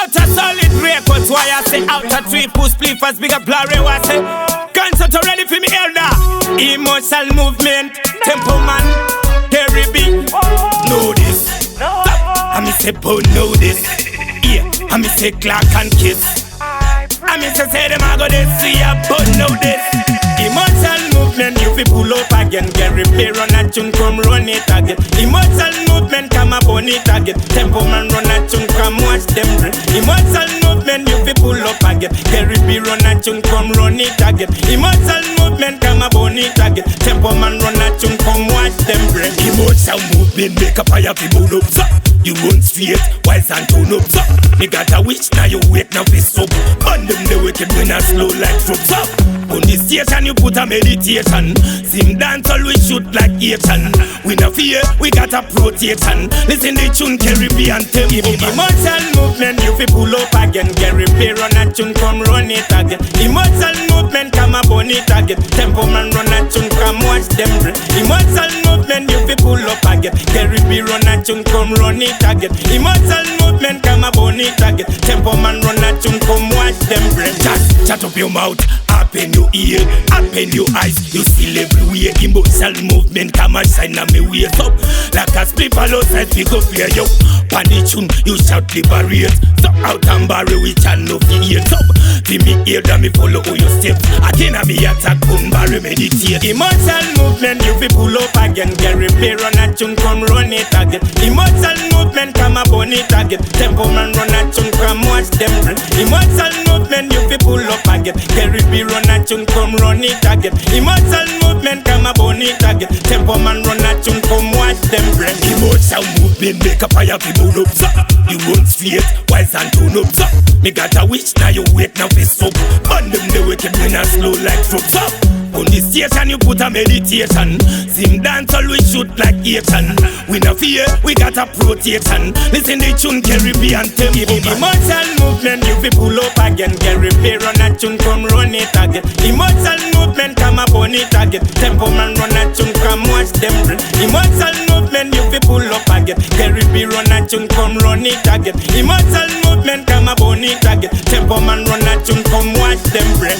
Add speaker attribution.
Speaker 1: Outer solid records, why I say outer three push flippers, big up blurry, I say concert ready for me elder. Emotional movement, tempo man, Terry B. Know this. Stop. I me say Bo know this. Yeah, I me say Clark and Kiss. I me say them I go this. See ya, Bo know this. Immortal movement, you fi pull up again. Get repair on a tune, come run it again. Immortal movement, come up on it again. Tempo man run a tune, come watch them break. Immortal movement, you fi pull up again. Get repair on a tune, come run it again. Immortal movement, come up on it again. Tempo man run a tune, come watch them break. Immortal movement, make a fire fi move up, so you run straight, wise and turn up, so me got a wish, now you wait, now fi up. Burn them the wicked when I slow like trucks up. On the station you put a meditation. Sing dance all we shoot like Asian. We no fear, we got a protection. Listen the tune Caribbean tempo. Immortal movement, you fi pull up again. Get repair on a tune, come run it again. Immortal movement, come up on it again. Tempo man run a tune, come watch them break. Immortal movement, you fi pull up again. Get repair on a tune, come run it again. Immortal movement, come up on it again. Tempo man run a tune, come watch them break. Chat up your mouth, open your ear, open your eyes. You still everywhere. Emotional movement, come and shine on me waist up. Like a split outside, we go fear you. Pan the tune, you shout liberate. So out and barry, we can no fear up. Feel me ear, that me follow all your steps. Again, I me attack, couldn't barry, meditate. Emotional movement, you fi pull up again. Get repair on a tune, come run it again. Emotional movement, come up on it again. Tempo man run a tune, come watch them break. Emotional movement, you fi pull up again. Get repair on a tune, come run it again. Immortal movement, come up on it again. Tempo man run a tune, come watch them break. Immortal movement, make a fire fi move up, so you run straight, wise and turn up, so me got a wish, now you wait, now fi up. Burn them the wicked when I slow like trucks up. On the station you put a meditation. Sing dance all we shoot like Asian. We no fear, we got a protection. Listen the tune Caribbean tempo. Immortal movement, you fi pull up again. Get repair on a tune, come run it again. Immortal movement, come up on it again. Tempo man run a tune, come watch them break. Immortal movement, you fi pull up again. Get repair on a tune, come run it again. Immortal movement, come up on it again. Tempo man run a tune, come watch them break.